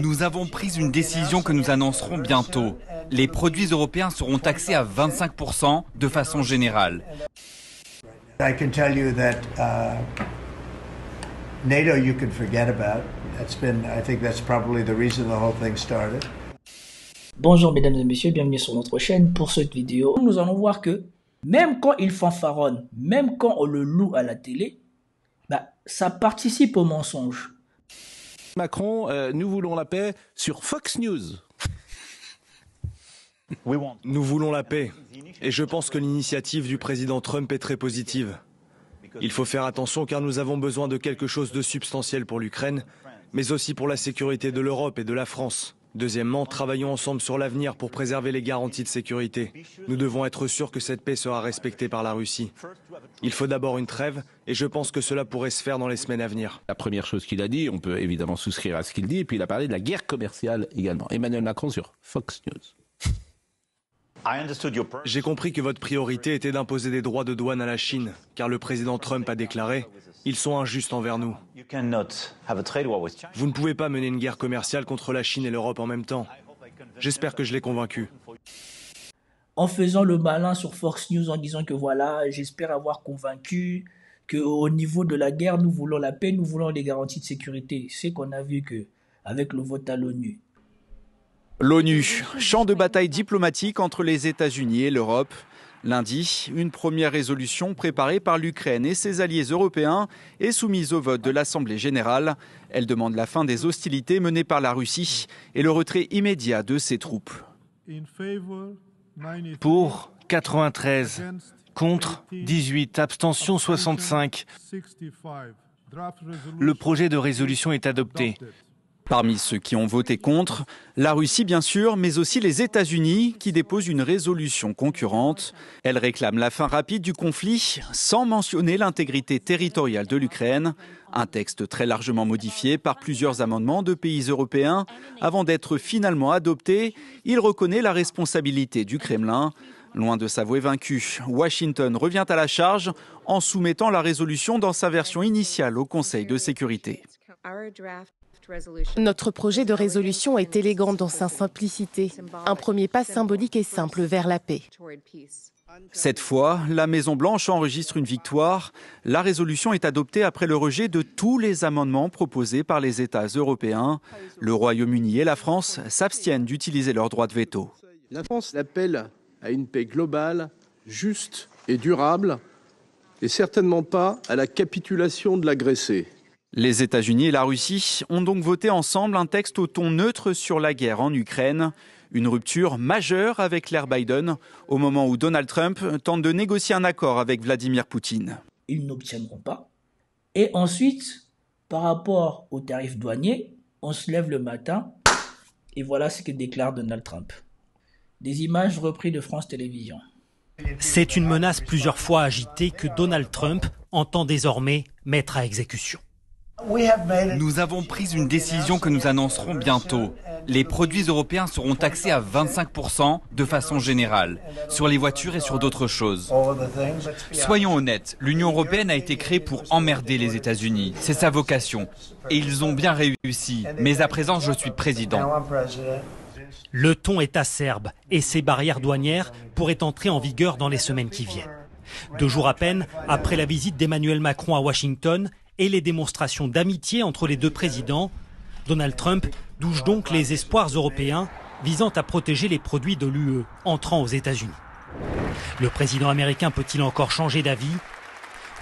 Nous avons pris une décision que nous annoncerons bientôt. Les produits européens seront taxés à 25% de façon générale. I can tell you that NATO you can forget about. I think that's probably the reason the whole thing started. Bonjour mesdames et messieurs, bienvenue sur notre chaîne. Pour cette vidéo, nous allons voir que même quand il fanfaronne, même quand on le loue à la télé, ça participe au mensonge. Macron, nous voulons la paix sur Fox News. Nous voulons la paix. Et je pense que l'initiative du président Trump est très positive. Il faut faire attention car nous avons besoin de quelque chose de substantiel pour l'Ukraine, mais aussi pour la sécurité de l'Europe et de la France. Deuxièmement, travaillons ensemble sur l'avenir pour préserver les garanties de sécurité. Nous devons être sûrs que cette paix sera respectée par la Russie. Il faut d'abord une trêve et je pense que cela pourrait se faire dans les semaines à venir. La première chose qu'il a dit, on peut évidemment souscrire à ce qu'il dit, et puis il a parlé de la guerre commerciale également. Emmanuel Macron sur Fox News. J'ai compris que votre priorité était d'imposer des droits de douane à la Chine, car le président Trump a déclaré « Ils sont injustes envers nous ». Vous ne pouvez pas mener une guerre commerciale contre la Chine et l'Europe en même temps. J'espère que je l'ai convaincu. En faisant le malin sur Fox News en disant que voilà, j'espère avoir convaincu qu'au niveau de la guerre, nous voulons la paix, nous voulons des garanties de sécurité. C'est qu'on a vu qu'avec le vote à l'ONU, L'ONU, champ de bataille diplomatique entre les États-Unis et l'Europe. Lundi, une première résolution préparée par l'Ukraine et ses alliés européens est soumise au vote de l'Assemblée générale. Elle demande la fin des hostilités menées par la Russie et le retrait immédiat de ses troupes. Pour 93, contre 18, abstention 65. Le projet de résolution est adopté. Parmi ceux qui ont voté contre, la Russie bien sûr, mais aussi les États-Unis qui déposent une résolution concurrente. Elle réclame la fin rapide du conflit sans mentionner l'intégrité territoriale de l'Ukraine. Un texte très largement modifié par plusieurs amendements de pays européens. Avant d'être finalement adopté, il reconnaît la responsabilité du Kremlin. Loin de s'avouer vaincu, Washington revient à la charge en soumettant la résolution dans sa version initiale au Conseil de sécurité. Notre projet de résolution est élégant dans sa simplicité, un premier pas symbolique et simple vers la paix. Cette fois, la Maison-Blanche enregistre une victoire. La résolution est adoptée après le rejet de tous les amendements proposés par les États européens. Le Royaume-Uni et la France s'abstiennent d'utiliser leur droit de veto. La France appelle à une paix globale, juste et durable, et certainement pas à la capitulation de l'agressé. Les États-Unis et la Russie ont donc voté ensemble un texte au ton neutre sur la guerre en Ukraine. Une rupture majeure avec l'ère Biden, au moment où Donald Trump tente de négocier un accord avec Vladimir Poutine. Ils n'obtiendront pas. Et ensuite, par rapport aux tarifs douaniers, on se lève le matin et voilà ce que déclare Donald Trump. Des images reprises de France Télévisions. C'est une menace plusieurs fois agitée que Donald Trump entend désormais mettre à exécution. Nous avons pris une décision que nous annoncerons bientôt. Les produits européens seront taxés à 25% de façon générale, sur les voitures et sur d'autres choses. Soyons honnêtes, l'Union européenne a été créée pour emmerder les États-Unis. C'est sa vocation. Et ils ont bien réussi. Mais à présent, je suis président. Le ton est acerbe et ces barrières douanières pourraient entrer en vigueur dans les semaines qui viennent. 2 jours à peine après la visite d'Emmanuel Macron à Washington et les démonstrations d'amitié entre les deux présidents, Donald Trump douche donc les espoirs européens visant à protéger les produits de l'UE entrant aux États-Unis. Le président américain peut-il encore changer d'avis ?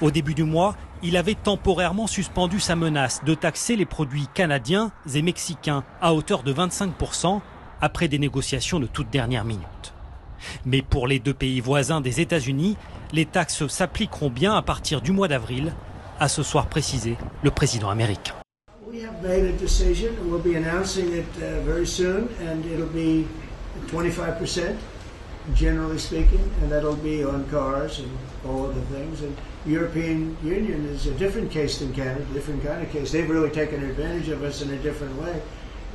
Au début du mois, il avait temporairement suspendu sa menace de taxer les produits canadiens et mexicains à hauteur de 25% après des négociations de toute dernière minute. Mais pour les deux pays voisins des États-Unis, les taxes s'appliqueront bien à partir du mois d'avril, a ce soir précisé le président américain. We have made a decision and we'll be announcing it very soon and it'll be 25% generally speaking and that'll be on cars and all of the things and European Union is a different case than Canada, different kind of case. They've really taken advantage of us in a different way.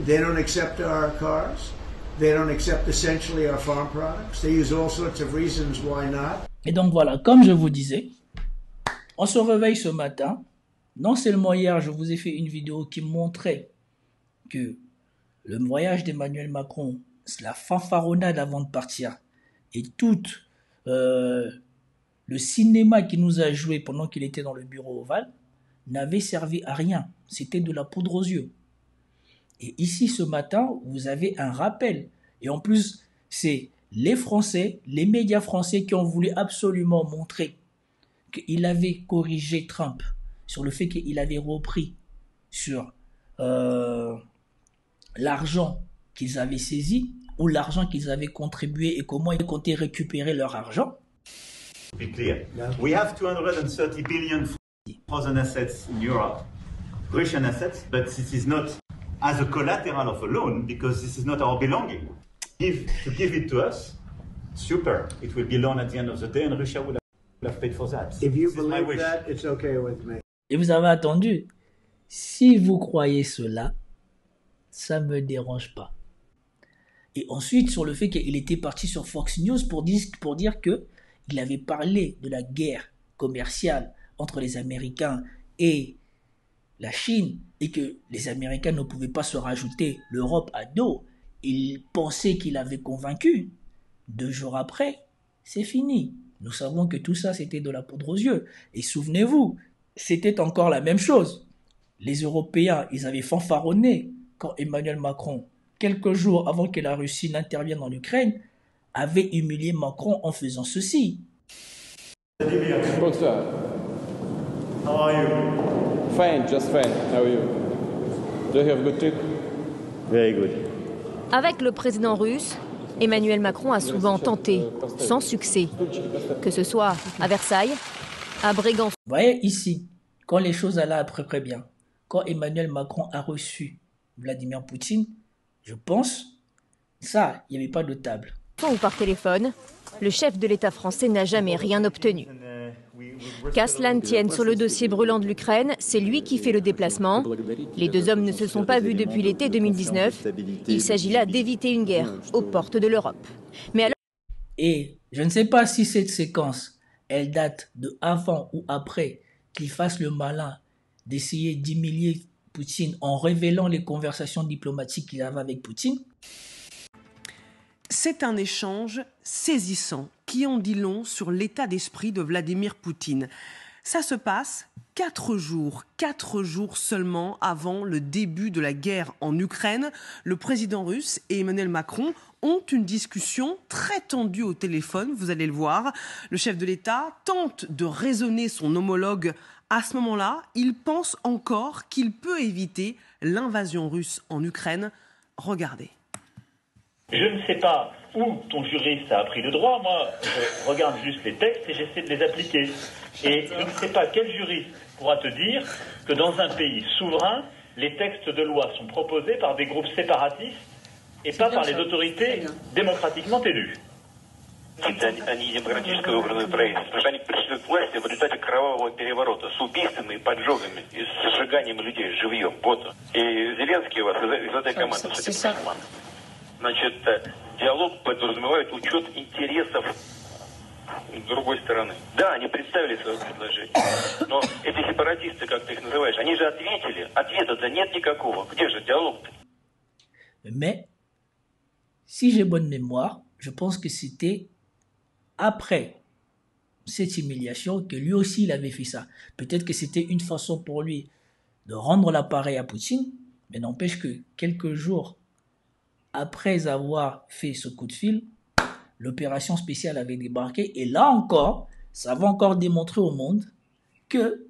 They don't accept our cars. They don't accept essentially our farm products. They use all sorts of reasons why not. Et donc voilà, comme je vous disais, on se réveille ce matin. Non seulement hier, je vous ai fait une vidéo qui montrait que le voyage d'Emmanuel Macron, la fanfaronnade avant de partir, et tout le cinéma qu'il nous a joué pendant qu'il était dans le bureau ovale, n'avait servi à rien. C'était de la poudre aux yeux. Et ici, ce matin, vous avez un rappel. Et en plus, c'est les Français, les médias français qui ont voulu absolument montrer qu'il avait corrigé Trump sur le fait qu'il avait repris sur l'argent qu'ils avaient saisi ou l'argent qu'ils avaient contribué et comment ils comptaient récupérer leur argent. Be clear. We have 230 billion frozen assets in Europe, Russian assets, but this is not as a collateral of a loan because this is not our belonging. To give it to us, super. It will be loan at the end of the day and Russia will have paid for that. If you believe that, it's okay with me. Et vous avez attendu. Si vous croyez cela, ça me dérange pas. Et ensuite, sur le fait qu'il était parti sur Fox News pour dire que il avait parlé de la guerre commerciale entre les Américains et la Chine et que les Américains ne pouvaient pas se rajouter l'Europe à dos. Il pensait qu'il avait convaincu. 2 jours après, c'est fini. Nous savons que tout ça, c'était de la poudre aux yeux. Et souvenez-vous, c'était encore la même chose. Les Européens, ils avaient fanfaronné quand Emmanuel Macron, quelques jours avant que la Russie n'intervienne en Ukraine, avait humilié Macron en faisant ceci. Good sir. How are you? Fine, just fine. How are you? Do you have a good trip? Very good. Avec le président russe, Emmanuel Macron a souvent tenté, sans succès, que ce soit à Versailles, à Brégançon. Vous voyez ici, quand les choses allaient à peu près bien, quand Emmanuel Macron a reçu Vladimir Poutine, je pense, ça, il n'y avait pas de table. Ou par téléphone, le chef de l'État français n'a jamais rien obtenu. Qu'à cela ne tienne, sur le dossier brûlant de l'Ukraine, c'est lui qui fait le déplacement. Les 2 hommes ne se sont pas vus depuis l'été 2019. Il s'agit là d'éviter une guerre aux portes de l'Europe. Mais alors... Et je ne sais pas si cette séquence, elle date de avant ou après qu'il fasse le malin d'essayer d'humilier Poutine en révélant les conversations diplomatiques qu'il avait avec Poutine. C'est un échange saisissant qui en dit long sur l'état d'esprit de Vladimir Poutine. Ça se passe 4 jours seulement avant le début de la guerre en Ukraine. Le président russe et Emmanuel Macron ont une discussion très tendue au téléphone, vous allez le voir. Le chef de l'État tente de raisonner son homologue. À ce moment-là, il pense encore qu'il peut éviter l'invasion russe en Ukraine. Regardez. Je ne sais pas où ton juriste a appris le droit. Moi, je regarde juste les textes et j'essaie de les appliquer. Et je ne sais pas quel juriste pourra te dire que dans un pays souverain, les textes de loi sont proposés par des groupes séparatistes et pas par les autorités démocratiquement élues. Они демократически выбранное правительство. Они пришли к власти в результате кровавого переворота с убийствами, и поджогами, и с сжиганием людей живьем. Вот. И Зеленский у вас из этой команды, судя по всему. Значит, диалог подразумевает учет интересов другой стороны. Да, они представили свое предложение. Но эти сепаратисты, как ты их называешь, они же ответили. Ответа-то нет никакого. Где же диалог-то? Mais, si j'ai bonne mémoire, je pense que c'était après cette humiliation que lui aussi il avait fait ça. Peut-être que c'était une façon pour lui de rendre l'appareil à Poutine, mais n'empêche que quelques jours après avoir fait ce coup de fil, l'opération spéciale avait débarqué et là encore, ça va encore démontrer au monde que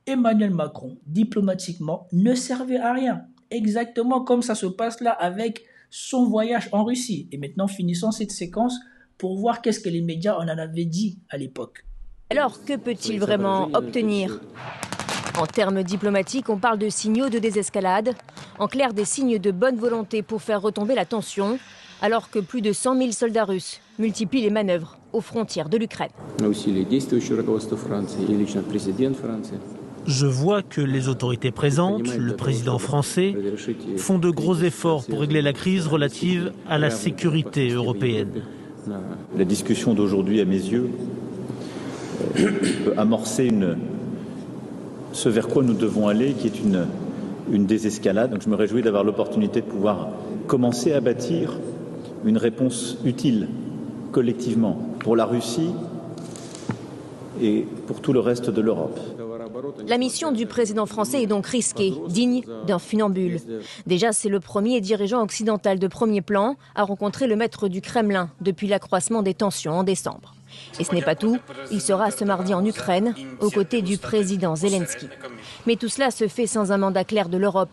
Emmanuel Macron, diplomatiquement, ne servait à rien. Exactement comme ça se passe là avec son voyage en Russie. Et maintenant, finissons cette séquence pour voir qu'est-ce que les médias en avaient dit à l'époque. Alors, que peut-il vraiment obtenir ? En termes diplomatiques, on parle de signaux de désescalade. En clair, des signes de bonne volonté pour faire retomber la tension, alors que plus de 100 000 soldats russes multiplient les manœuvres aux frontières de l'Ukraine. Je vois que les autorités présentes, le président français, font de gros efforts pour régler la crise relative à la sécurité européenne. La discussion d'aujourd'hui, à mes yeux, peut amorcer ce vers quoi nous devons aller, qui est une une désescalade. Donc je me réjouis d'avoir l'opportunité de pouvoir commencer à bâtir une réponse utile collectivement pour la Russie et pour tout le reste de l'Europe. La mission du président français est donc risquée, digne d'un funambule. Déjà, c'est le premier dirigeant occidental de premier plan à rencontrer le maître du Kremlin depuis l'accroissement des tensions en décembre. Et ce n'est pas tout, il sera ce mardi en Ukraine, aux côtés du président Zelensky. Mais tout cela se fait sans un mandat clair de l'Europe.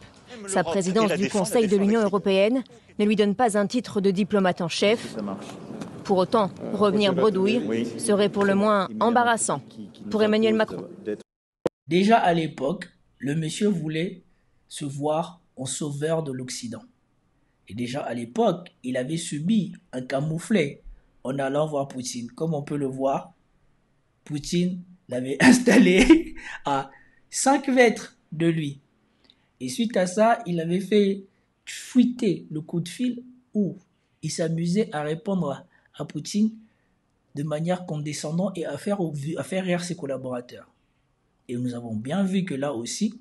Sa présidence du Conseil de l'Union européenne ne lui donne pas un titre de diplomate en chef. Pour autant, revenir bredouille serait pour le moins embarrassant pour Emmanuel Macron. Déjà à l'époque, le monsieur voulait se voir en sauveur de l'Occident. Et déjà à l'époque, il avait subi un camouflet en allant voir Poutine. Comme on peut le voir, Poutine l'avait installé à 5 mètres de lui. Et suite à ça, il avait fait fuiter le coup de fil où il s'amusait à répondre à Poutine de manière condescendante et à faire rire ses collaborateurs. Et nous avons bien vu que là aussi,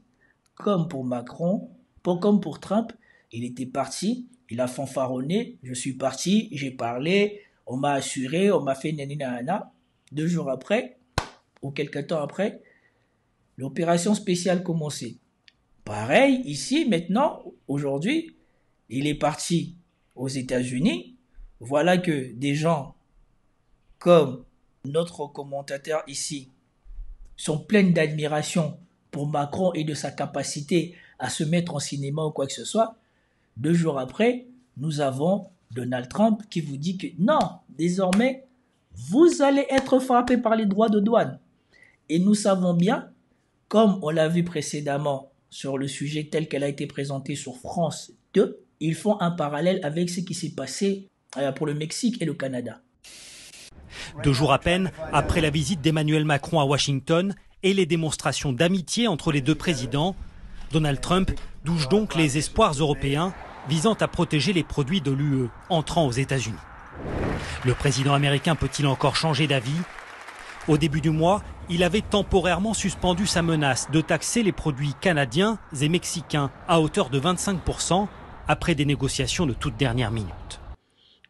comme pour Macron, comme pour Trump, il était parti, il a fanfaronné, je suis parti, j'ai parlé, on m'a assuré, on m'a fait nanana. 2 jours après, ou quelques temps après, l'opération spéciale commençait. Pareil, ici, maintenant, aujourd'hui, il est parti aux États-Unis. Voilà que des gens comme notre commentateur ici sont pleines d'admiration pour Macron et de sa capacité à se mettre en cinéma ou quoi que ce soit. 2 jours après, nous avons Donald Trump qui vous dit que non, désormais, vous allez être frappé par les droits de douane. Et nous savons bien, comme on l'a vu précédemment sur le sujet tel qu'elle a été présentée sur France 2, ils font un parallèle avec ce qui s'est passé pour le Mexique et le Canada. 2 jours à peine après la visite d'Emmanuel Macron à Washington et les démonstrations d'amitié entre les deux présidents, Donald Trump douche donc les espoirs européens visant à protéger les produits de l'UE entrant aux États-Unis. Le président américain peut-il encore changer d'avis ? Au début du mois, il avait temporairement suspendu sa menace de taxer les produits canadiens et mexicains à hauteur de 25% après des négociations de toute dernière minute.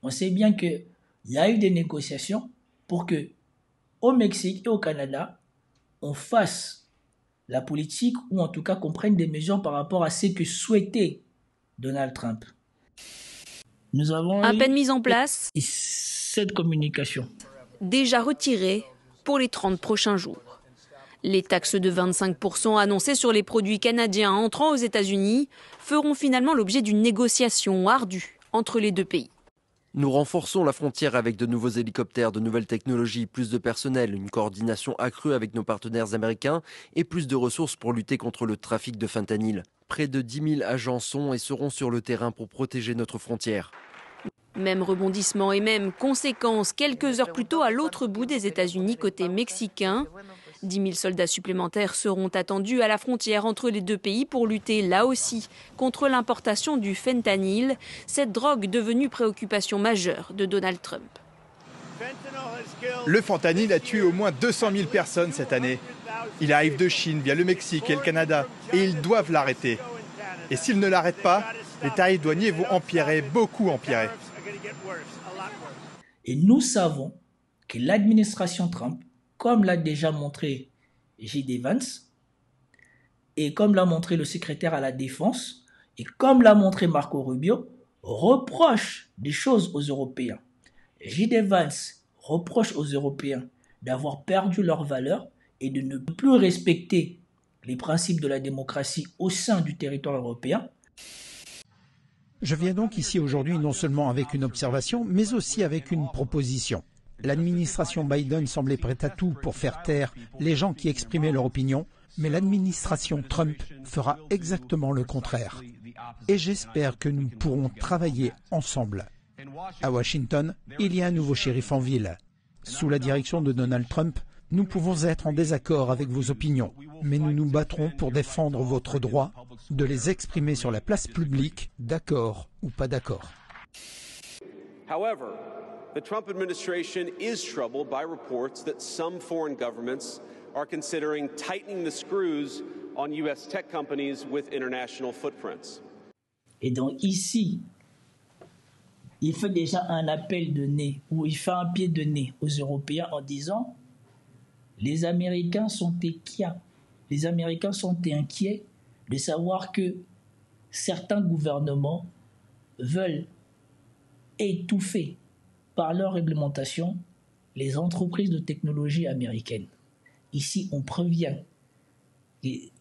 On sait bien qu'il y a eu des négociations pour que, au Mexique et au Canada, on fasse la politique ou en tout cas qu'on prenne des mesures par rapport à ce que souhaitait Donald Trump. Nous avons à peine mise en place cette communication. Déjà retirée pour les 30 prochains jours. Les taxes de 25% annoncées sur les produits canadiens entrant aux États-Unis feront finalement l'objet d'une négociation ardue entre les deux pays. Nous renforçons la frontière avec de nouveaux hélicoptères, de nouvelles technologies, plus de personnel, une coordination accrue avec nos partenaires américains et plus de ressources pour lutter contre le trafic de fentanyl. Près de 10 000 agents sont et seront sur le terrain pour protéger notre frontière. Même rebondissement et même conséquence, quelques heures plus tôt à l'autre bout des États-Unis, côté mexicain. 10 000 soldats supplémentaires seront attendus à la frontière entre les deux pays pour lutter là aussi contre l'importation du fentanyl, cette drogue devenue préoccupation majeure de Donald Trump. Le fentanyl a tué au moins 200 000 personnes cette année. Il arrive de Chine via le Mexique et le Canada et ils doivent l'arrêter. Et s'ils ne l'arrêtent pas, les tarifs douaniers vont empirer, beaucoup empirer. Et nous savons que l'administration Trump, comme l'a déjà montré J.D. Vance, et comme l'a montré le secrétaire à la Défense, et comme l'a montré Marco Rubio, reproche des choses aux Européens. J.D. Vance reproche aux Européens d'avoir perdu leurs valeurs et de ne plus respecter les principes de la démocratie au sein du territoire européen. Je viens donc ici aujourd'hui non seulement avec une observation, mais aussi avec une proposition. L'administration Biden semblait prête à tout pour faire taire les gens qui exprimaient leur opinion, mais l'administration Trump fera exactement le contraire. Et j'espère que nous pourrons travailler ensemble. À Washington, il y a un nouveau shérif en ville. Sous la direction de Donald Trump, nous pouvons être en désaccord avec vos opinions, mais nous nous battrons pour défendre votre droit de les exprimer sur la place publique, d'accord ou pas d'accord. However, the Trump administration is troubled by reports that some foreign governments are considering tightening the screws on US tech companies with international footprints. Et donc ici, il fait déjà un appel de nez, ou il fait un pied de nez aux Européens en disant les Américains sont inquiets. Les Américains sont inquiets de savoir que certains gouvernements veulent étouffer par leur réglementation les entreprises de technologie américaines. Ici, on prévient. Et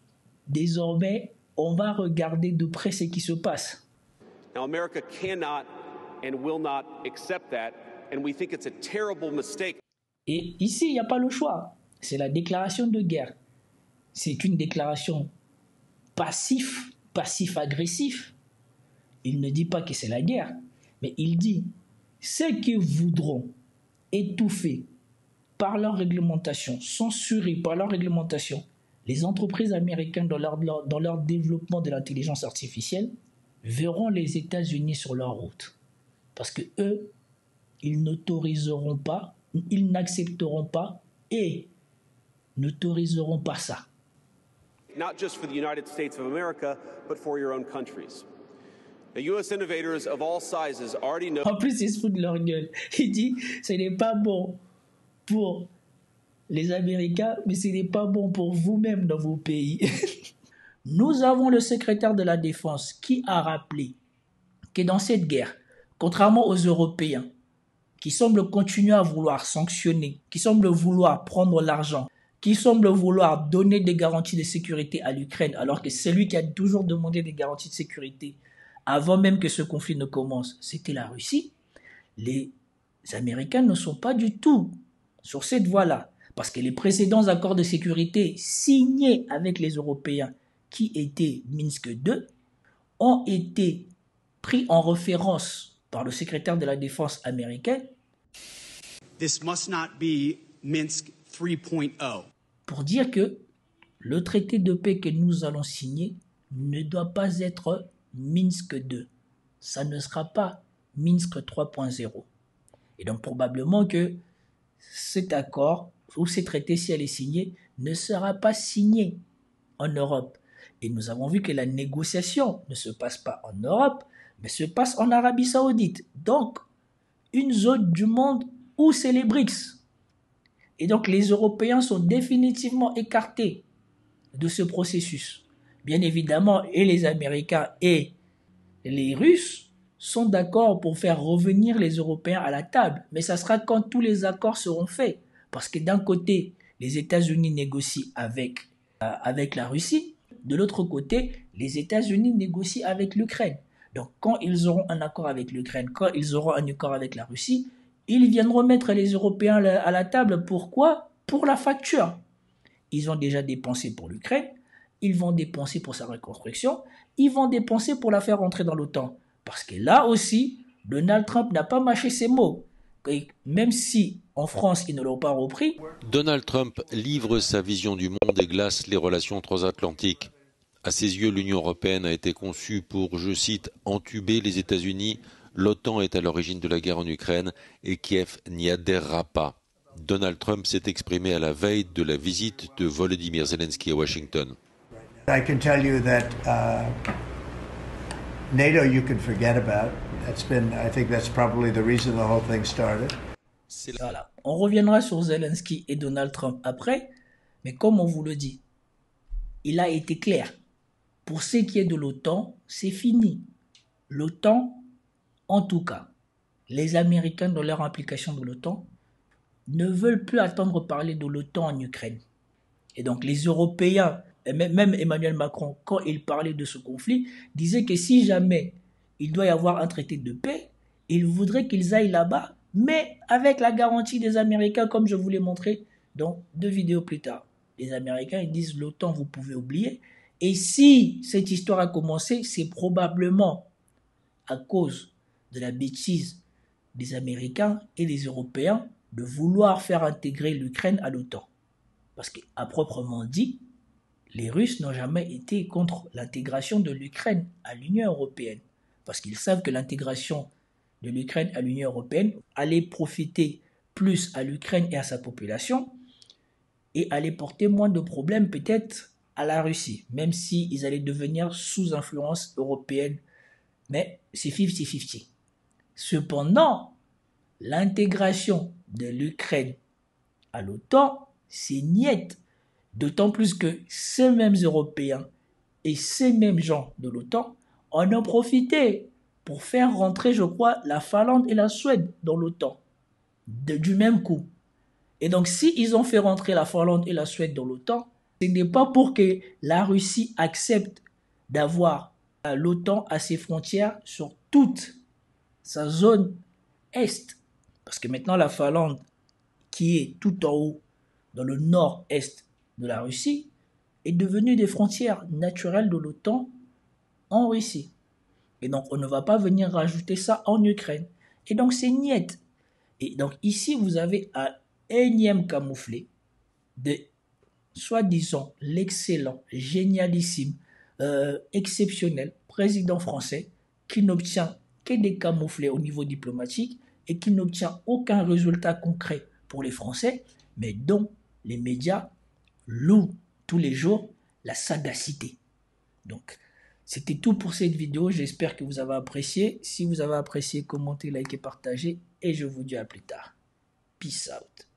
désormais, on va regarder de près ce qui se passe. Now, America cannot and will not accept that, and we think it's a terrible mistake. Et ici, il n'y a pas le choix. C'est la déclaration de guerre. C'est une déclaration passif-agressif. Il ne dit pas que c'est la guerre, mais il dit ceux qui voudront étouffer par leur réglementation, censurer par leur réglementation les entreprises américaines dans leur développement de l'intelligence artificielle verront les États-Unis sur leur route. Parce que eux, ils n'autoriseront pas, ils n'accepteront pas et n'autoriseront pas ça. Not just for the United States of America, but for your own countries. The US innovators of all sizes already know. En plus, ils se foutent de leur gueule. Il dit, ce n'est pas bon pour les Américains, mais ce n'est pas bon pour vous-même dans vos pays. Nous avons le secrétaire de la Défense qui a rappelé que dans cette guerre, contrairement aux Européens, qui semblent continuer à vouloir sanctionner, qui semblent vouloir prendre l'argent, qui semblent vouloir donner des garanties de sécurité à l'Ukraine, alors que c'est lui qui a toujours demandé des garanties de sécurité avant même que ce conflit ne commence, c'était la Russie. Les Américains ne sont pas du tout sur cette voie-là, parce que les précédents accords de sécurité signés avec les Européens, qui étaient Minsk II, ont été pris en référence par le secrétaire de la Défense américain. This must not be Minsk 3.0. Pour dire que le traité de paix que nous allons signer ne doit pas être Minsk II. Ça ne sera pas Minsk 3.0. Et donc probablement que cet accord ou ce traité, si elle est signée, ne sera pas signé en Europe. Et nous avons vu que la négociation ne se passe pas en Europe, mais se passe en Arabie Saoudite. Donc, une zone du monde où c'est les BRICS. Et donc, les Européens sont définitivement écartés de ce processus. Bien évidemment, et les Américains et les Russes sont d'accord pour faire revenir les Européens à la table. Mais ça sera quand tous les accords seront faits. Parce que d'un côté, les États-Unis négocient avec la Russie. De l'autre côté, les États-Unis négocient avec l'Ukraine. Donc, quand ils auront un accord avec l'Ukraine, quand ils auront un accord avec la Russie, ils viendront mettre les Européens à la table. Pourquoi ? Pour la facture. Ils ont déjà dépensé pour l'Ukraine, ils vont dépenser pour sa reconstruction, ils vont dépenser pour la faire rentrer dans l'OTAN. Parce que là aussi, Donald Trump n'a pas mâché ses mots. Et même si en France, ils ne l'ont pas repris. Donald Trump livre sa vision du monde et glace les relations transatlantiques. À ses yeux, l'Union européenne a été conçue pour, je cite, entuber les États-Unis. L'OTAN est à l'origine de la guerre en Ukraine et Kiev n'y adhérera pas. Donald Trump s'est exprimé à la veille de la visite de Volodymyr Zelensky à Washington. I can tell you that NATO you can forget about. I think that's probably the reason the whole thing started. Voilà. On reviendra sur Zelensky et Donald Trump après, mais comme on vous le dit, il a été clair. Pour ce qui est de l'OTAN, c'est fini. L'OTAN, en tout cas, les Américains dans leur implication de l'OTAN, ne veulent plus attendre parler de l'OTAN en Ukraine. Et donc les Européens, et même Emmanuel Macron, quand il parlait de ce conflit, disait que si jamais il doit y avoir un traité de paix, il voudrait qu'ils aillent là-bas, mais avec la garantie des Américains, comme je vous l'ai montré dans 2 vidéos plus tard. Les Américains, ils disent l'OTAN, vous pouvez oublier. Et si cette histoire a commencé, c'est probablement à cause de la bêtise des Américains et des Européens de vouloir faire intégrer l'Ukraine à l'OTAN. Parce qu'à proprement dit, les Russes n'ont jamais été contre l'intégration de l'Ukraine à l'Union européenne. Parce qu'ils savent que l'intégration de l'Ukraine à l'Union européenne allait profiter plus à l'Ukraine et à sa population et allait porter moins de problèmes peut-être à la Russie, même s'ils allaient devenir sous influence européenne. Mais c'est 50-50. Cependant, l'intégration de l'Ukraine à l'OTAN, c'est niette. D'autant plus que ces mêmes Européens et ces mêmes gens de l'OTAN en ont profité pour faire rentrer, je crois, la Finlande et la Suède dans l'OTAN, du même coup. Et donc, s'ils ont fait rentrer la Finlande et la Suède dans l'OTAN, ce n'est pas pour que la Russie accepte d'avoir l'OTAN à ses frontières sur toute sa zone est. Parce que maintenant, la Finlande, qui est tout en haut, dans le nord-est de la Russie, est devenue des frontières naturelles de l'OTAN en Russie. Et donc, on ne va pas venir rajouter ça en Ukraine. Et donc, c'est niette. Et donc, ici, vous avez un énième camouflé de, soi-disant, l'excellent, génialissime, exceptionnel président français qui n'obtient que des camouflés au niveau diplomatique et qui n'obtient aucun résultat concret pour les Français, mais dont les médias louent tous les jours la sagacité. Donc, c'était tout pour cette vidéo. J'espère que vous avez apprécié. Si vous avez apprécié, commentez, likez, partagez. Et je vous dis à plus tard. Peace out.